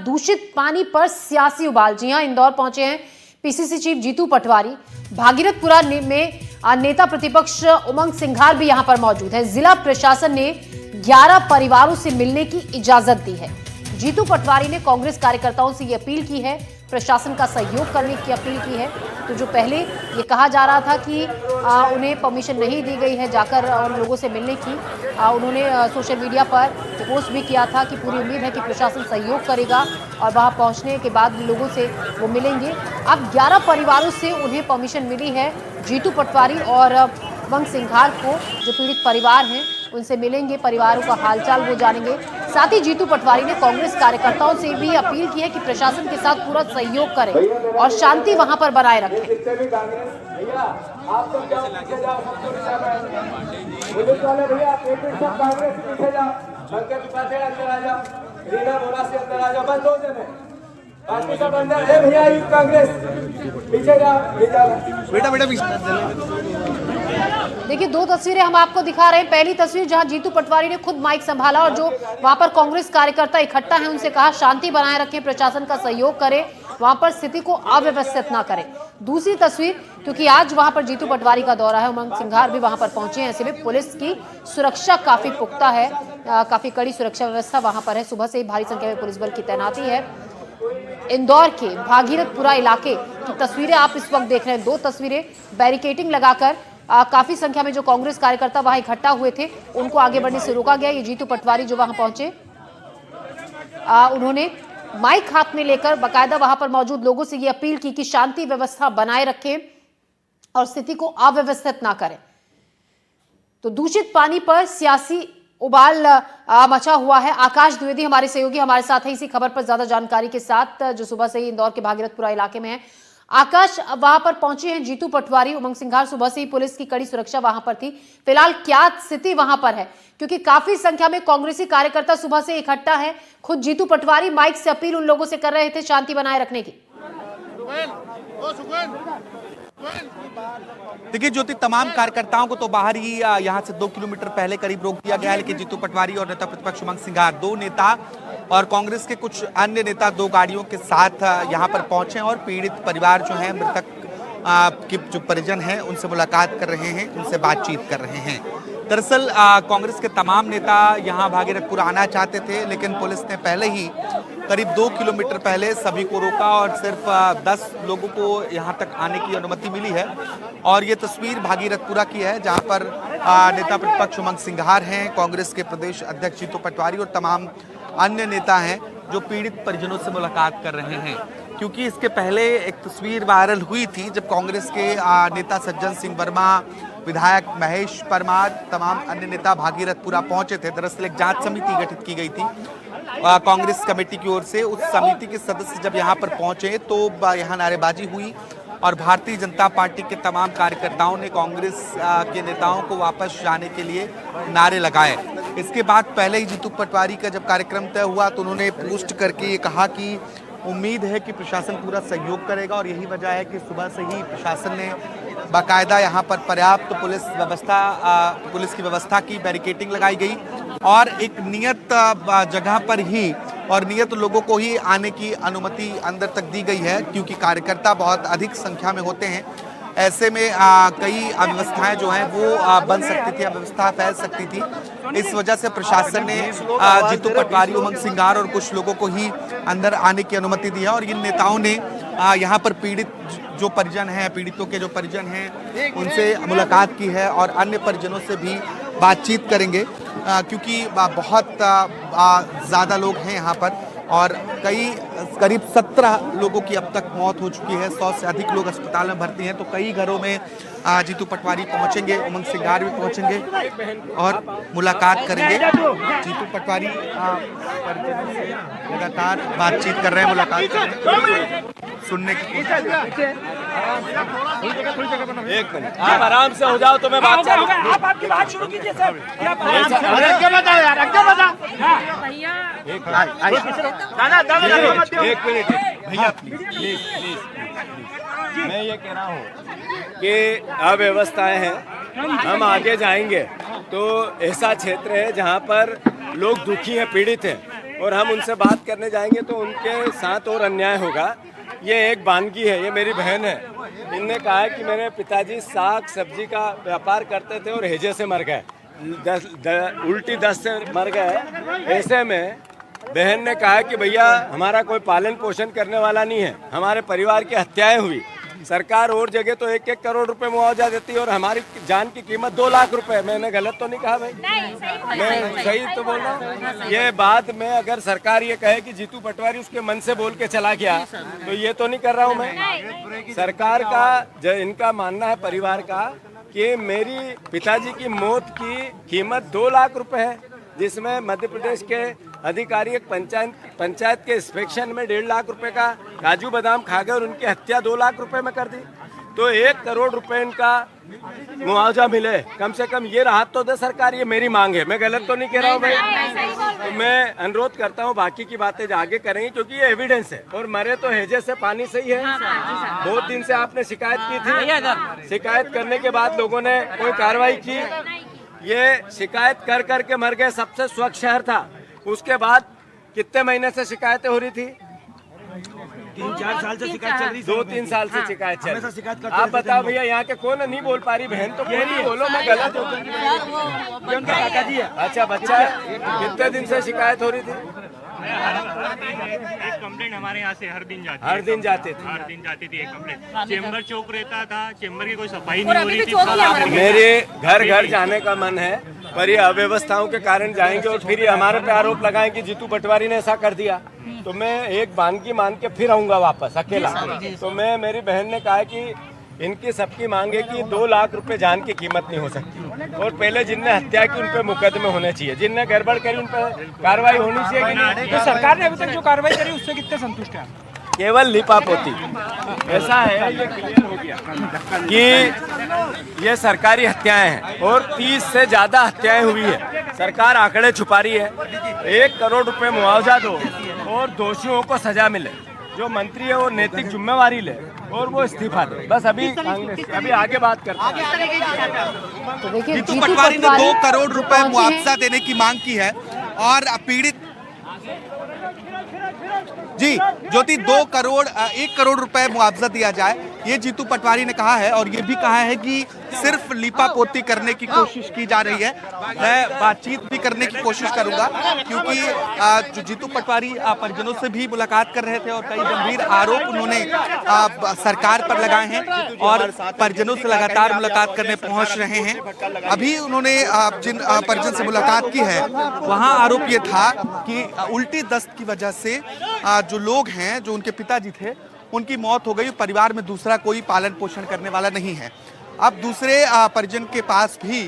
दूषित पानी पर सियासी उबाल। जी हां, इंदौर पहुंचे हैं पीसीसी चीफ जीतू पटवारी। भागीरथपुरा में नेता प्रतिपक्ष उमंग सिंघार भी यहां पर मौजूद है। जिला प्रशासन ने 11 परिवारों से मिलने की इजाजत दी है। जीतू पटवारी ने कांग्रेस कार्यकर्ताओं से ये अपील की है, प्रशासन का सहयोग करने की अपील की है। तो जो पहले ये कहा जा रहा था कि उन्हें परमिशन नहीं दी गई है जाकर और लोगों से मिलने की, उन्होंने सोशल मीडिया पर पोस्ट भी किया था कि पूरी उम्मीद है कि प्रशासन सहयोग करेगा और वहां पहुंचने के बाद लोगों से वो मिलेंगे। अब 11 परिवारों से उन्हें परमिशन मिली है। जीतू पटवारी और उमंग सिंघार को, जो पीड़ित परिवार हैं, उनसे मिलेंगे, परिवारों का हालचाल वो जानेंगे। साथ ही जीतू पटवारी ने कांग्रेस कार्यकर्ताओं से भी अपील की है कि प्रशासन के साथ पूरा सहयोग करें और शांति वहां पर बनाए रखें। देखिए, दो तस्वीरें हम आपको दिखा रहे हैं। पहली तस्वीर जहां जीतू पटवारी ने खुद माइक संभाला और जो वहां पर कांग्रेस कार्यकर्ता इकट्ठा हैं उनसे कहा शांति बनाए रखें, प्रशासन का सहयोग करें, वहां पर स्थिति को अव्यवस्थित ना करें। दूसरी तस्वीर, क्योंकि आज वहां पर जीतू पटवारी का दौरा है, उमंग सिंघार भी वहां पर पहुंचे हैं, ऐसे में पुलिस की सुरक्षा काफी पुख्ता है, काफी कड़ी सुरक्षा व्यवस्था वहां पर है। सुबह से ही भारी संख्या में पुलिस बल की तैनाती है। इंदौर के भागीरथपुरा इलाके की तस्वीरें आप इस वक्त देख रहे हैं। दो तस्वीरें बैरिकेडिंग लगाकर काफी संख्या में जो कांग्रेस कार्यकर्ता वहां इकट्ठा हुए थे उनको आगे बढ़ने से रोका गया। ये जीतू पटवारी जो वहां पहुंचे, उन्होंने माइक हाथ में लेकर बाकायदा वहां पर मौजूद लोगों से ये अपील की कि शांति व्यवस्था बनाए रखें और स्थिति को अव्यवस्थित ना करें। तो दूषित पानी पर सियासी उबाल मचा हुआ है। आकाश द्विवेदी हमारे सहयोगी हमारे साथ है इसी खबर पर ज्यादा जानकारी के साथ, जो सुबह से ही इंदौर के भागीरथपुरा इलाके में है। आकाश, वहां पर पहुंचे हैं जीतू पटवारी, उमंग सिंघार, सुबह से ही पुलिस की कड़ी सुरक्षा वहां पर थी। फिलहाल क्या स्थिति वहां पर है, क्योंकि काफी संख्या में कांग्रेसी कार्यकर्ता सुबह से इकट्ठा है। खुद जीतू पटवारी माइक से अपील उन लोगों से कर रहे थे शांति बनाए रखने की। देखिए ज्योति, तमाम कार्यकर्ताओं को तो बाहर ही यहाँ से 2 किलोमीटर पहले करीब रोक दिया गया है, लेकिन जीतू पटवारी और नेता प्रतिपक्ष उमंग सिंघार, दो नेता और कांग्रेस के कुछ अन्य नेता 2 गाड़ियों के साथ यहाँ पर पहुंचे और पीड़ित परिवार जो है, मृतक के जो परिजन हैं, उनसे मुलाकात कर रहे हैं, उनसे बातचीत कर रहे हैं। दरअसल कांग्रेस के तमाम नेता यहाँ भागीरथपुर आना चाहते थे, लेकिन पुलिस ने पहले ही करीब 2 किलोमीटर पहले सभी को रोका और सिर्फ 10 लोगों को यहाँ तक आने की अनुमति मिली है। और ये तस्वीर भागीरथपुरा की है, जहाँ पर नेता प्रतिपक्ष उमंग सिंघार हैं, कांग्रेस के प्रदेश अध्यक्ष जीतू पटवारी और तमाम अन्य नेता हैं जो पीड़ित परिजनों से मुलाकात कर रहे हैं। क्योंकि इसके पहले एक तस्वीर वायरल हुई थी जब कांग्रेस के नेता सज्जन सिंह वर्मा, विधायक महेश परमार, तमाम अन्य नेता भागीरथपुरा पहुंचे थे। दरअसल एक जांच समिति गठित की गई थी कांग्रेस कमेटी की ओर से। उस समिति के सदस्य जब यहां पर पहुंचे तो यहां नारेबाजी हुई और भारतीय जनता पार्टी के तमाम कार्यकर्ताओं ने कांग्रेस के नेताओं को वापस जाने के लिए नारे लगाए। इसके बाद पहले ही जीतू पटवारी का जब कार्यक्रम तय हुआ तो उन्होंने पोस्ट करके ये कहा कि उम्मीद है कि प्रशासन पूरा सहयोग करेगा और यही वजह है कि सुबह से ही प्रशासन ने बाकायदा यहाँ पर पर्याप्त पुलिस की व्यवस्था की, बैरिकेडिंग लगाई गई और एक नियत जगह पर ही और नियत लोगों को ही आने की अनुमति अंदर तक दी गई है, क्योंकि कार्यकर्ता बहुत अधिक संख्या में होते हैं। ऐसे में कई अव्यवस्थाएं जो हैं वो बन सकती थी, अव्यवस्था फैल सकती थी। इस वजह से प्रशासन ने जीतू पटवारी, उमंग सिंघार और कुछ लोगों को ही अंदर आने की अनुमति दी है। और इन नेताओं ने यहाँ पर पीड़ित जो परिजन हैं, पीड़ितों के जो परिजन हैं, उनसे मुलाकात की है और अन्य परिजनों से भी बातचीत करेंगे, क्योंकि बहुत ज़्यादा लोग हैं यहाँ पर और करीब 17 लोगों की अब तक मौत हो चुकी है, 100 से अधिक लोग अस्पताल में भर्ती हैं। तो कई घरों में जीतू पटवारी पहुंचेंगे, उमंग सिंघार भी पहुंचेंगे और मुलाकात करेंगे। जीतू पटवारी परिजनों से लगातार बातचीत कर रहे हैं, मुलाकात कर रहे हैं, सुनने की कोशिश कर रहे हैं। एक मिनट, आप आराम से हो जाओ तो मैं बात चालू। आप आपकी बात शुरू कीजिए सर। एक मिनट भैया, प्लीज मैं ये कह रहा हूँ कि अव्यवस्थाएं हैं, हम आगे जाएंगे तो ऐसा क्षेत्र है जहाँ पर लोग दुखी हैं, पीड़ित हैं और हम उनसे बात करने जाएंगे तो उनके साथ और अन्याय होगा। ये एक बानगी है, ये मेरी बहन है। इनने कहा है कि मेरे पिताजी साग सब्जी का व्यापार करते थे और हैजे से मर गए, उल्टी दस्त से मर गए। ऐसे में बहन ने कहा कि भैया हमारा कोई पालन पोषण करने वाला नहीं है, हमारे परिवार की हत्याएं हुई, सरकार और जगह तो 1-1 करोड़ रुपए मुआवजा देती है और हमारी जान की कीमत 2 लाख रुपए। मैंने गलत तो नहीं कहा भाई? मैं सही तो बोल रहा हूँ। ये बाद में अगर सरकार ये कहे कि जीतू पटवारी उसके मन से बोल के चला गया तो ये तो नहीं कर रहा हूँ मैं। सरकार का इनका मानना है परिवार का कि मेरी पिताजी की मौत की कीमत 2 लाख रुपए है, जिसमें मध्य प्रदेश के अधिकारी एक पंचायत के इंस्पेक्शन में 1.5 लाख रुपए का काजू बादाम खा गए और उनकी हत्या 2 लाख रुपए में कर दी। तो 1 करोड़ रुपए इनका मुआवजा मिले, कम से कम ये राहत तो दे सरकार। ये मेरी मांग है, मैं गलत तो नहीं कह रहा हूँ भाई। तो मैं अनुरोध करता हूँ, बाकी की बातें आगे करेंगे क्योंकि ये एविडेंस है। और मरे तो हैजे से पानी से ही है। बहुत दिन से आपने शिकायत की थी, शिकायत करने के बाद लोगों ने कोई कार्रवाई की। ये शिकायत कर करके मर गए। सबसे स्वच्छ शहर था। उसके बाद कितने महीने से शिकायतें हो रही थी? 3-4 साल से शिकायत चल रही, 2-3 साल से शिकायत चल हमेशा शिकायत करते आप बताओ भैया, यहाँ के कौन नहीं बोल पा रही? बहन तो कह रही है, बोलो मैं गलत हूँ। ये उनका काका जी है। अच्छा बच्चा है, कितने दिन से शिकायत हो रही थी? एक कंप्लेंट हमारे यहाँ से हर दिन जाती है। हर दिन जाते थे? हर दिन जाती थी एक कंप्लेंट। चेंबर चौक रहता था, चेंबर की कोई सफाई नहीं हो रही थी। मेरे घर घर जाने का मन है, पर ये अव्यवस्थाओं के कारण जाएंगे और फिर ये हमारे पे आरोप लगाएंगे कि जीतू पटवारी ने ऐसा कर दिया। तो मैं एक बानगी मान के फिर आऊंगा वापस अकेला। तो मेरी बहन ने कहा कि इनकी सबकी मांग है कि 2 लाख रुपए जान की कीमत नहीं हो सकती। और पहले जिनने हत्या की उन पे मुकदमे होने चाहिए, जिनने गड़बड़ करी उन पे कार्रवाई होनी चाहिए कि नहीं? तो सरकार ने अभी तक जो कार्रवाई करी उससे कितने संतुष्ट हैं? केवल लिपापोती। ऐसा है, ये क्लियर हो गया कि ये सरकारी हत्याएं हैं और 30 से ज्यादा हत्याएं हुई है। सरकार आंकड़े छुपा रही है। 1 करोड़ रुपए मुआवजा दो और दोषियों को सजा मिले। जो मंत्री है वो नैतिक जिम्मेवारी ले और वो इस्तीफा दे। बस अभी अभी आगे बात करते हैं। तो देखिए जीतू पटवारी ने 2 करोड़ रुपए मुआवजा देने की मांग की है और पीड़ित जी ज्योति 1 करोड़ रुपए मुआवजा दिया जाए, ये जीतू पटवारी ने कहा है। और ये भी कहा है कि सिर्फ लीपापोती करने की कोशिश की जा रही है। मैं बातचीत भी करने की कोशिश करूंगा क्योंकि जो जीतू पटवारी परिजनों से भी मुलाकात कर रहे थे और कई गंभीर आरोप उन्होंने सरकार पर लगाए हैं और परिजनों से लगातार मुलाकात करने पहुंच रहे हैं। अभी उन्होंने जिन परिजन से मुलाकात की है वहां आरोप ये था कि उल्टी दस्त की वजह से जो लोग हैं, जो उनके पिताजी थे, उनकी मौत हो गई। परिवार में दूसरा कोई पालन पोषण करने वाला नहीं है। अब दूसरे परिजन के पास भी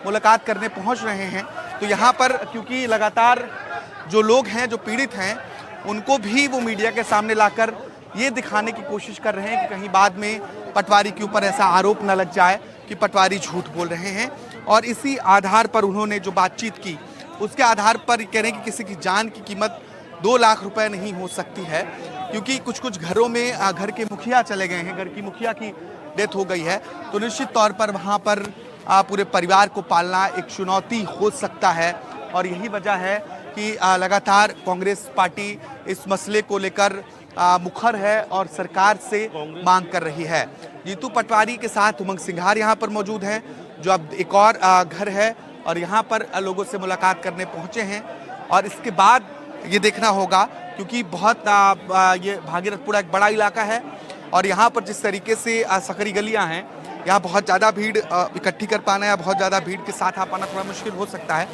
मुलाकात करने पहुंच रहे हैं। तो यहाँ पर क्योंकि लगातार जो लोग हैं, जो पीड़ित हैं, उनको भी वो मीडिया के सामने लाकर ये दिखाने की कोशिश कर रहे हैं कि कहीं बाद में पटवारी के ऊपर ऐसा आरोप न लग जाए कि पटवारी झूठ बोल रहे हैं। और इसी आधार पर उन्होंने जो बातचीत की, उसके आधार पर कह रहे हैं कि किसी की जान की कीमत 2 लाख रुपए नहीं हो सकती है, क्योंकि कुछ घरों में घर के मुखिया चले गए हैं, घर की मुखिया की डेथ हो गई है। तो निश्चित तौर पर वहाँ पर पूरे परिवार को पालना एक चुनौती हो सकता है। और यही वजह है कि लगातार कांग्रेस पार्टी इस मसले को लेकर मुखर है और सरकार से मांग कर रही है। जीतू पटवारी के साथ उमंग सिंघार यहाँ पर मौजूद हैं, जो अब एक और घर है और यहाँ पर लोगों से मुलाकात करने पहुँचे हैं। और इसके बाद ये देखना होगा, क्योंकि बहुत ये भागीरथपुरा एक बड़ा इलाका है और यहाँ पर जिस तरीके से सकरी गलियाँ हैं, यहाँ बहुत ज़्यादा भीड़ इकट्ठी कर पाना या बहुत ज़्यादा भीड़ के साथ आ पाना थोड़ा मुश्किल हो सकता है।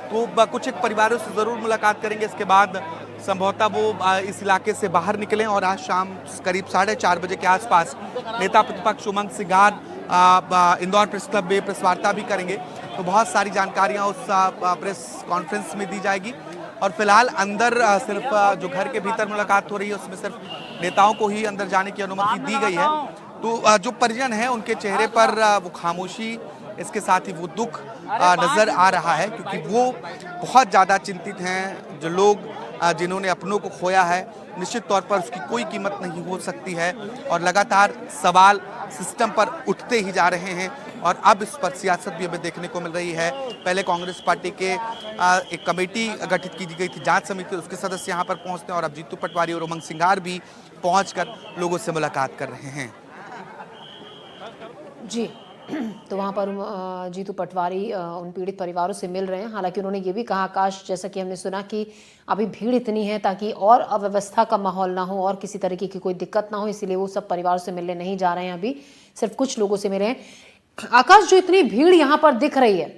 तो कुछ एक परिवारों से ज़रूर मुलाकात करेंगे। इसके बाद संभवतः वो इस इलाके से बाहर निकलें और आज शाम करीब 4:30 बजे के आसपास नेता प्रतिपक्ष उमंग सिंघार इंदौर प्रेस क्लब में प्रेस वार्ता भी करेंगे। तो बहुत सारी जानकारियाँ उस प्रेस कॉन्फ्रेंस में दी जाएगी। और फिलहाल अंदर सिर्फ जो घर के भीतर मुलाकात हो रही है उसमें सिर्फ नेताओं को ही अंदर जाने की अनुमति दी गई है। तो जो परिजन हैं उनके चेहरे पर वो खामोशी, इसके साथ ही वो दुख नज़र आ रहा है, क्योंकि वो बहुत ज़्यादा चिंतित हैं। जो लोग जिन्होंने अपनों को खोया है, निश्चित तौर पर उसकी कोई कीमत नहीं हो सकती है। और लगातार सवाल सिस्टम पर उठते ही जा रहे हैं और अब इस पर सियासत भी हमें देखने को मिल रही है। पहले कांग्रेस पार्टी के एक कमेटी गठित की गई थी, जांच समिति, उसके सदस्य यहाँ पर पहुंचते हैं और अब जीतू पटवारी और उमंग सिंघार भी पहुंचकर लोगों से मुलाकात कर रहे हैं। जी, तो वहाँ पर जीतू पटवारी उन पीड़ित परिवारों से मिल रहे हैं। हालांकि उन्होंने ये भी कहा, आकाश, जैसा कि हमने सुना कि अभी भीड़ इतनी है ताकि और अव्यवस्था का माहौल ना हो और किसी तरीके की कोई दिक्कत ना हो, इसीलिए वो सब परिवारों से मिलने नहीं जा रहे हैं। अभी सिर्फ कुछ लोगों से मिले हैं। आकाश, जो इतनी भीड़ यहाँ पर दिख रही है,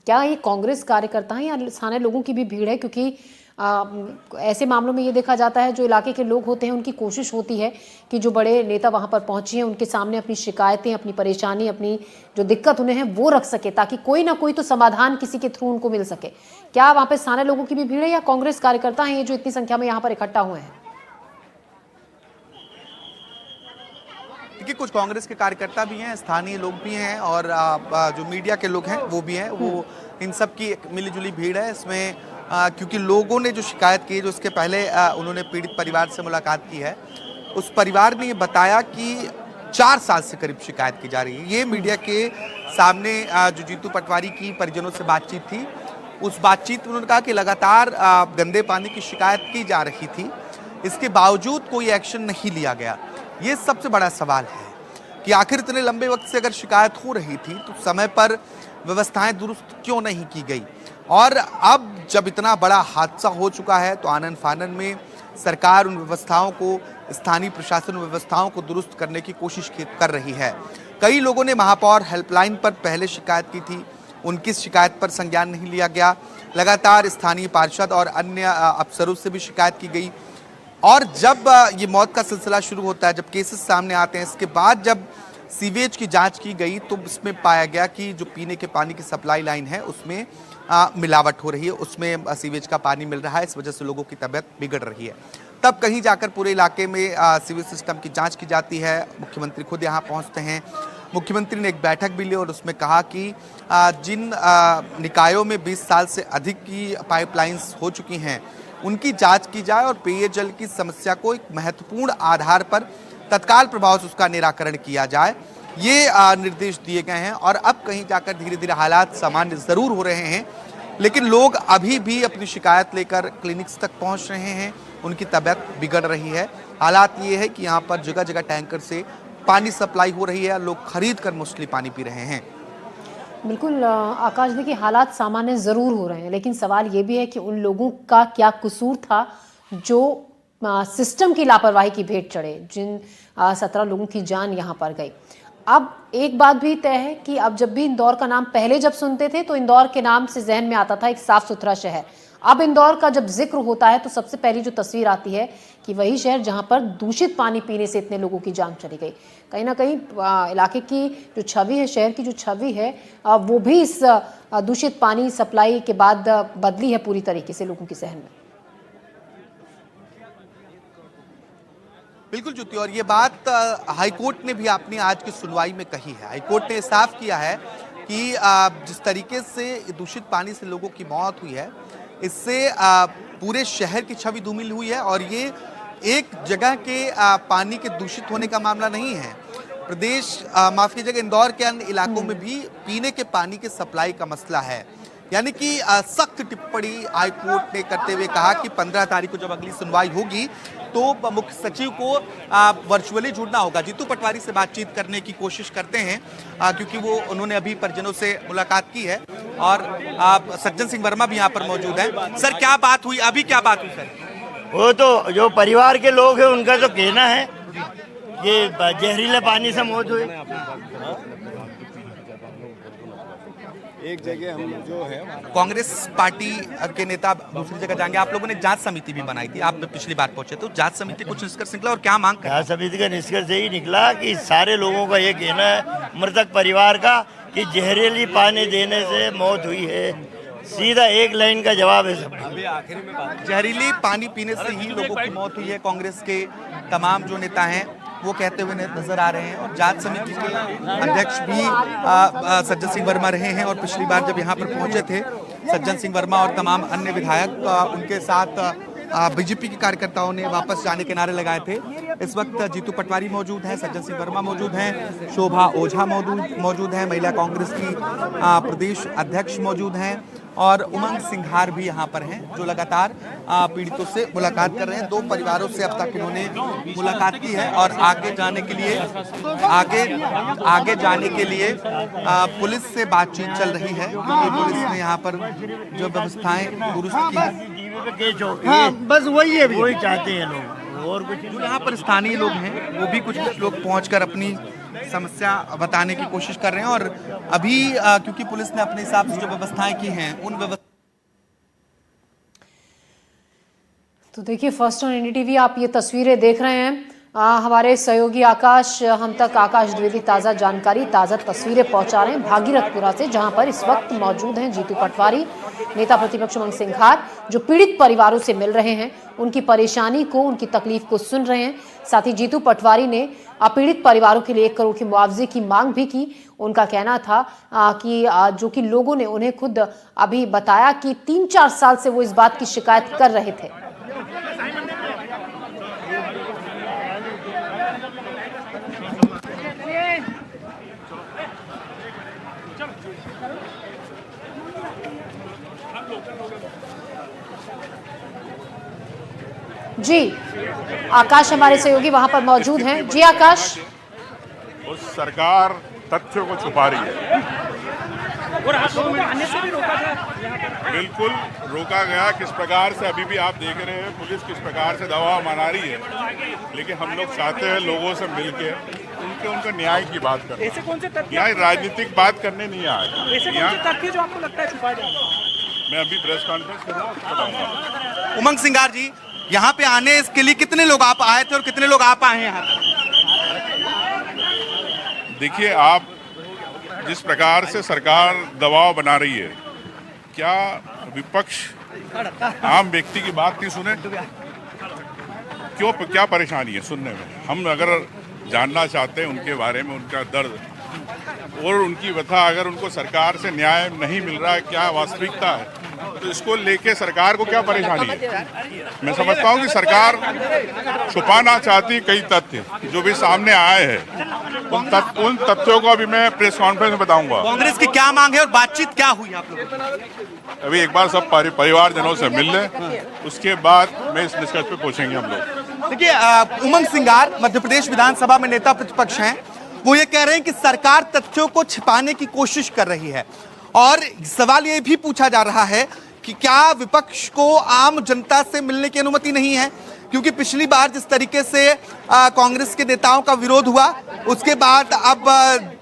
क्या ये कांग्रेस कार्यकर्ता हैं या स्थानीय लोगों की भी भीड़ है? क्योंकि ऐसे मामलों में ये देखा जाता है, जो इलाके के लोग होते हैं उनकी कोशिश होती है कि जो बड़े नेता वहां पर पहुंचे हैं उनके सामने अपनी शिकायतें, अपनी परेशानी, अपनी जो दिक्कत उन्हें है वो रख सके, ताकि कोई ना कोई तो समाधान किसी के थ्रू उनको मिल सके। क्या वहां पे स्थानीय लोगों की भी भीड़ है या कांग्रेस कार्यकर्ता हैं ये जो इतनी संख्या में यहाँ पर इकट्ठा हुए हैं? देखिए, कुछ कांग्रेस के कार्यकर्ता भी हैं, स्थानीय लोग भी हैं और जो मीडिया के लोग हैं वो भी हैं। वो इन सब की एक मिलीजुली भीड़ है इसमें, क्योंकि लोगों ने जो शिकायत की, जो इसके पहले उन्होंने पीड़ित परिवार से मुलाकात की है, उस परिवार ने ये बताया कि 4 साल से करीब शिकायत की जा रही है। ये मीडिया के सामने जो जीतू पटवारी की परिजनों से बातचीत थी, उस बातचीत में उन्होंने कहा कि लगातार गंदे पानी की शिकायत की जा रही थी, इसके बावजूद कोई एक्शन नहीं लिया गया। ये सबसे बड़ा सवाल है कि आखिर इतने लंबे वक्त से अगर शिकायत हो रही थी तो समय पर व्यवस्थाएं दुरुस्त क्यों नहीं की गई। और अब जब इतना बड़ा हादसा हो चुका है तो आनन फानन में सरकार उन व्यवस्थाओं को, स्थानीय प्रशासन व्यवस्थाओं को दुरुस्त करने की कोशिश कर रही है। कई लोगों ने महापौर हेल्पलाइन पर पहले शिकायत की थी, उनकी शिकायत पर संज्ञान नहीं लिया गया। लगातार स्थानीय पार्षद और अन्य अफसरों से भी शिकायत की गई। और जब ये मौत का सिलसिला शुरू होता है, जब केसेस सामने आते हैं, इसके बाद जब सीवेज की जांच की गई तो इसमें पाया गया कि जो पीने के पानी की सप्लाई लाइन है उसमें मिलावट हो रही है, उसमें सीवेज का पानी मिल रहा है, इस वजह से लोगों की तबीयत बिगड़ रही है। तब कहीं जाकर पूरे इलाके में सीवेज सिस्टम की जांच की जाती है। मुख्यमंत्री खुद यहाँ पहुँचते हैं। मुख्यमंत्री ने एक बैठक भी ली और उसमें कहा कि जिन निकायों में 20 साल से अधिक की पाइपलाइंस हो चुकी हैं उनकी जांच की जाए और पेयजल की समस्या को एक महत्वपूर्ण आधार पर तत्काल प्रभाव से उसका निराकरण किया जाए, ये निर्देश दिए गए हैं। और अब कहीं जाकर धीरे धीरे हालात सामान्य जरूर हो रहे हैं, लेकिन लोग अभी भी अपनी शिकायत लेकर क्लिनिक्स तक पहुंच रहे हैं, उनकी तबीयत बिगड़ रही है। हालात ये है कि यहाँ पर जगह जगह टैंकर से पानी सप्लाई हो रही है, लोग खरीद कर मुश्किल पानी पी रहे हैं। बिल्कुल आकाश, देखिए हालात सामान्य ज़रूर हो रहे हैं, लेकिन सवाल ये भी है कि उन लोगों का क्या कसूर था जो सिस्टम की लापरवाही की भेंट चढ़े, जिन 17 लोगों की जान यहाँ पर गई। अब एक बात भी तय है कि अब जब भी इंदौर का नाम पहले जब सुनते थे तो इंदौर के नाम से जहन में आता था एक साफ सुथरा शहर। अब इंदौर का जब जिक्र होता है तो सबसे पहली जो तस्वीर आती है कि वही शहर जहां पर दूषित पानी पीने से इतने लोगों की जान चली गई। कहीं ना कहीं इलाके की जो छवि है, शहर की जो छवि है, वो भी इस दूषित पानी सप्लाई के बाद बदली है पूरी तरीके से लोगों के जहन में। बिल्कुल ज्योति, और ये बात हाईकोर्ट ने भी अपनी आज की सुनवाई में कही है। हाईकोर्ट ने साफ किया है कि जिस तरीके से दूषित पानी से लोगों की मौत हुई है, इससे पूरे शहर की छवि धूमिल हुई है। और ये एक जगह के पानी के दूषित होने का मामला नहीं है। प्रदेश, माफ कीजिएगा, इंदौर के अन्य इलाकों में भी पीने के पानी की सप्लाई का मसला है। यानी कि सख्त टिप्पणी हाईकोर्ट ने करते हुए कहा कि 15 तारीख को जब अगली सुनवाई होगी तो मुख्य सचिव को वर्चुअली जुड़ना होगा। जीतू पटवारी से बातचीत करने की कोशिश करते हैं क्योंकि वो उन्होंने अभी परिजनों से मुलाकात की है। और सज्जन सिंह वर्मा भी यहाँ पर मौजूद हैं। सर, क्या बात हुई, अभी क्या बात हुई सर? वो तो जो परिवार के लोग हैं उनका तो कहना है ये जहरीले पानी से मौत हुई। एक जगह हम जो है कांग्रेस पार्टी के नेता दूसरी जगह जाएंगे। आप लोगों ने जांच समिति भी बनाई थी, आप पिछली बार पहुंचे तो जांच समिति कुछ निष्कर्ष निकला और क्या मांग कर? जांच समिति का निष्कर्ष यही निकला कि सारे लोगों का ये कहना है, मृतक परिवार का, कि जहरीली पानी देने से मौत हुई है। सीधा एक लाइन का जवाब है सब। जहरीली पानी पीने से ही लोगों की मौत हुई है, कांग्रेस के तमाम जो नेता हैं वो कहते हुए नजर आ रहे हैं। और जांच समिति के अध्यक्ष भी सज्जन सिंह वर्मा रहे हैं और पिछली बार जब यहाँ पर पहुंचे थे सज्जन सिंह वर्मा और तमाम अन्य विधायक उनके साथ बीजेपी के कार्यकर्ताओं ने वापस जाने के नारे लगाए थे। इस वक्त जीतू पटवारी मौजूद हैं, सज्जन सिंह वर्मा मौजूद हैं, शोभा ओझा मौजूद हैं, महिला कांग्रेस की प्रदेश अध्यक्ष मौजूद हैं और उमंग सिंघार भी यहाँ पर हैं, जो लगातार पीड़ितों से मुलाकात कर रहे हैं। 2 परिवारों से अब तक इन्होंने मुलाकात की है और आगे जाने के लिए पुलिस से बातचीत चल रही है, क्योंकि पुलिस ने यहाँ पर जो व्यवस्थाएं दुरुस्त की है। हाँ, बस वही है, वही चाहते हैं लोग और कुछ। जो यहाँ पर स्थानीय लोग हैं वो भी कुछ लोग पहुंचकर अपनी समस्या बताने की कोशिश कर रहे हैं और अभी क्योंकि पुलिस ने अपने हिसाब से जो व्यवस्थाएं की हैं उन व्यवस्था। तो देखिए, फर्स्ट ऑन एनडीटीवी आप ये तस्वीरें देख रहे हैं। हमारे सहयोगी आकाश द्विवेदी ताज़ा जानकारी, ताज़ा तस्वीरें पहुंचा रहे हैं भागीरथपुरा से, जहां पर इस वक्त मौजूद हैं जीतू पटवारी, नेता प्रतिपक्ष उमंग सिंघार, जो पीड़ित परिवारों से मिल रहे हैं, उनकी परेशानी को, उनकी तकलीफ को सुन रहे हैं। साथ ही जीतू पटवारी ने पीड़ित परिवारों के लिए 1 करोड़ के मुआवजे की मांग भी की। उनका कहना था कि जो कि लोगों ने उन्हें खुद अभी बताया कि 3-4 साल से वो इस बात की शिकायत कर रहे थे। जी आकाश हमारे सहयोगी वहां पर मौजूद हैं। जी आकाश, उस सरकार तथ्यों को छुपा रही है और आप लोगों को आने से भी रोका था। बिल्कुल रोका गया। किस प्रकार से अभी भी आप देख रहे हैं पुलिस किस प्रकार से दबाव बना रही है, लेकिन हम लोग चाहते हैं लोगों से मिलके उनका न्याय की बात करें। ऐसे कौन से तथ्य, यहाँ राजनीतिक बात करने नहीं आए। ऐसे कौन से तथ्य जो आपको लगता है छुपाए जा रहे हैं? मैं अभी प्रेस कॉन्फ्रेंस कर रहा हूँ। उमंग सिंघार जी, यहाँ पे आने के लिए कितने लोग आप आए थे और कितने लोग आप आए हैं यहाँ पर? देखिए, आप जिस प्रकार से सरकार दबाव बना रही है, क्या विपक्ष आम व्यक्ति की बात नहीं सुने? क्यों, क्या परेशानी है सुनने में? हम अगर जानना चाहते हैं उनके बारे में, उनका दर्द और उनकी व्यथा, अगर उनको सरकार से न्याय नहीं मिल रहा है, क्या वास्तविकता है, तो इसको लेके सरकार को क्या परेशानी है? मैं समझता हूँ कि सरकार छुपाना चाहती कई तथ्य जो भी सामने आए हैं, उन तथ्यों को अभी मैं प्रेस कॉन्फ्रेंस में बताऊंगा। कांग्रेस की क्या मांग है और बातचीत क्या हुई आप लोगों की? अभी एक बार सब परिवारजनों से मिल लें, उसके बाद में इस निष्कर्ष पे पहुंचेंगे हम लोग। देखिए, उमंग सिंघार मध्य प्रदेश विधानसभा में नेता प्रतिपक्ष हैं। वो ये कह रहे हैं कि सरकार तथ्यों को छिपाने की कोशिश कर रही है और सवाल ये भी पूछा जा रहा है कि क्या विपक्ष को आम जनता से मिलने की अनुमति नहीं है? क्योंकि पिछली बार जिस तरीके से कांग्रेस के नेताओं का विरोध हुआ, उसके बाद अब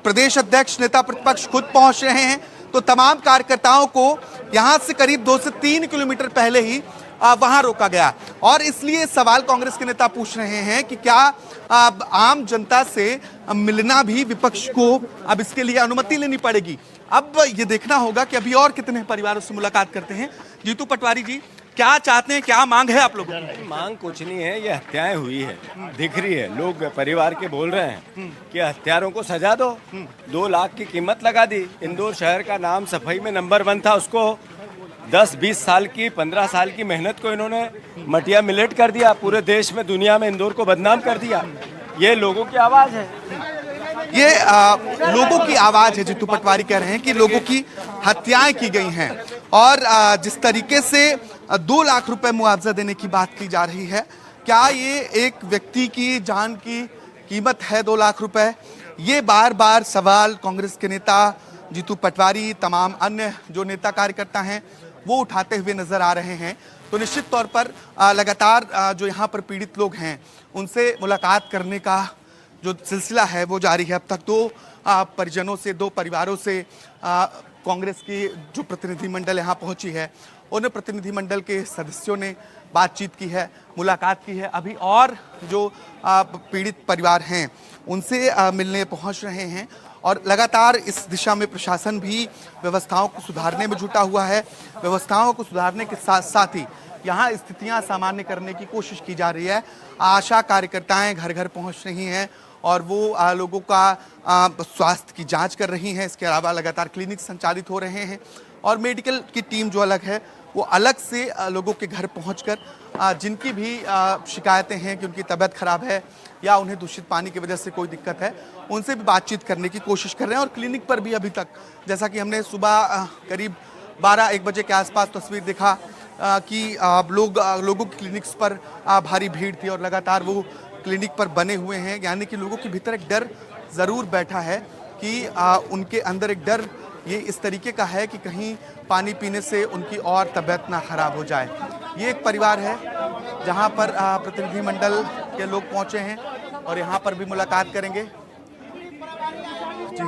प्रदेश अध्यक्ष नेता प्रतिपक्ष खुद पहुंच रहे हैं, तो तमाम कार्यकर्ताओं को यहां से करीब 2 से 3 किलोमीटर पहले ही वहां रोका गया। और इसलिए सवाल कांग्रेस के नेता पूछ रहे हैं कि क्या आम जनता से मिलना भी विपक्ष को अब इसके लिए अनुमति लेनी पड़ेगी? अब ये देखना होगा कि अभी और कितने परिवारों से मुलाकात करते हैं। जीतू पटवारी जी, क्या चाहते हैं, क्या मांग है आप लोगों की? मांग कुछ नहीं है, ये हत्याएं हुई है, दिख रही है। लोग परिवार के बोल रहे हैं कि हत्यारों को सजा दो। 2 लाख की कीमत लगा दी। इंदौर शहर का नाम सफाई में नंबर 1 था, उसको 10-20 साल की 15 साल की मेहनत को इन्होंने मटिया मिलेट कर दिया। पूरे देश में, दुनिया में इंदौर को बदनाम कर दिया। ये लोगों की आवाज है, ये लोगों की आवाज है। जीतू पटवारी कह रहे हैं कि लोगों की हत्याएं की गई हैं और जिस तरीके से 2 लाख रुपए मुआवजा देने की बात की जा रही है, क्या ये एक व्यक्ति की जान की कीमत है 2 लाख रुपए? ये बार बार सवाल कांग्रेस के नेता जीतू पटवारी, तमाम अन्य जो नेता कार्यकर्ता हैं, वो उठाते हुए नजर आ रहे हैं। तो निश्चित तौर पर लगातार जो यहाँ पर पीड़ित लोग हैं उनसे मुलाकात करने का जो सिलसिला है वो जारी है। अब तक 2 परिजनों से, 2 परिवारों से कांग्रेस की जो प्रतिनिधिमंडल यहाँ पहुंची है, उन प्रतिनिधिमंडल के सदस्यों ने बातचीत की है, मुलाकात की है। अभी और जो पीड़ित परिवार हैं उनसे मिलने पहुंच रहे हैं और लगातार इस दिशा में प्रशासन भी व्यवस्थाओं को सुधारने में जुटा हुआ है। व्यवस्थाओं को सुधारने के साथ साथ ही यहाँ स्थितियाँ सामान्य करने की कोशिश की जा रही है। आशा कार्यकर्ताएं घर घर पहुँच रही हैं और वो लोगों का स्वास्थ्य की जांच कर रही हैं। इसके अलावा लगातार क्लिनिक संचालित हो रहे हैं और मेडिकल की टीम जो अलग है वो अलग से लोगों के घर पहुंचकर जिनकी भी शिकायतें हैं कि उनकी तबीयत खराब है या उन्हें दूषित पानी की वजह से कोई दिक्कत है, उनसे भी बातचीत करने की कोशिश कर रहे हैं। और क्लिनिक पर भी अभी तक, जैसा कि हमने सुबह करीब 12-1 बजे के आसपास तस्वीर देखा कि लोगों की क्लिनिक्स पर भारी भीड़ थी और लगातार वो क्लिनिक पर बने हुए हैं। यानी कि लोगों के भीतर एक डर ज़रूर बैठा है कि उनके अंदर एक डर ये इस तरीके का है कि कहीं पानी पीने से उनकी और तबीयत ना खराब हो जाए। ये एक परिवार है जहां पर प्रतिनिधिमंडल के लोग पहुंचे हैं और यहां पर भी मुलाकात करेंगे। जी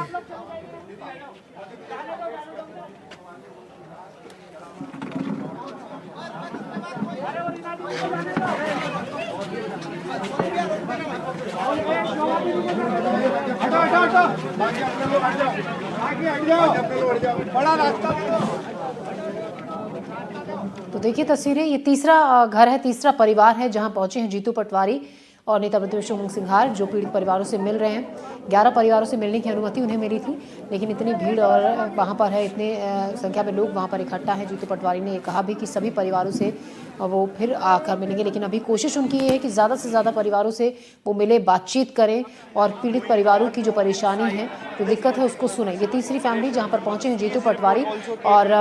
तो देखिए तस्वीरें, ये तीसरा घर है, तीसरा परिवार है जहां पहुंचे हैं जीतू पटवारी और नेता प्रतिपक्ष उमंग सिंघार, जो पीड़ित परिवारों से मिल रहे हैं। 11 परिवारों से मिलने की अनुमति उन्हें मिली थी, लेकिन इतनी भीड़ और वहां पर है, इतने संख्या में लोग वहां पर इकट्ठा हैं। जीतू पटवारी ने कहा भी कि सभी परिवारों से वो फिर आकर मिलेंगे, लेकिन अभी कोशिश उनकी ये है कि ज़्यादा से ज़्यादा परिवारों से वो मिले, बातचीत करें और पीड़ित परिवारों की जो परेशानी है, जो दिक्कत है, उसको सुने। ये तीसरी फैमिली जहाँ पर पहुँचे हैं जीतू पटवारी और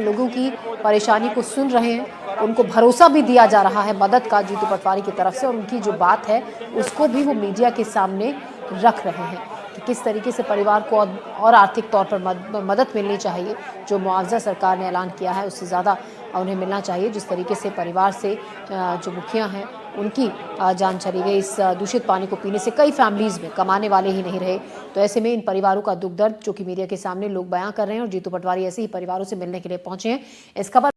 लोगों की परेशानी को सुन रहे हैं। उनको भरोसा भी दिया जा रहा है मदद का जीतू पटवारी की तरफ से, और उनकी जो बात है उसको भी वो मीडिया के सामने रख रहे हैं कि किस तरीके से परिवार को और आर्थिक तौर पर मदद मिलनी चाहिए। जो मुआवजा सरकार ने ऐलान किया है उससे ज़्यादा उन्हें मिलना चाहिए। जिस तरीके से परिवार से जो मुखिया हैं उनकी जान चली गई इस दूषित पानी को पीने से, कई फैमिलीज़ में कमाने वाले ही नहीं रहे। तो ऐसे में इन परिवारों का दुख दर्द जो कि मीडिया के सामने लोग बयां कर रहे हैं, और जीतू पटवारी ऐसे ही परिवारों से मिलने के लिए पहुंचे हैं। इस खबर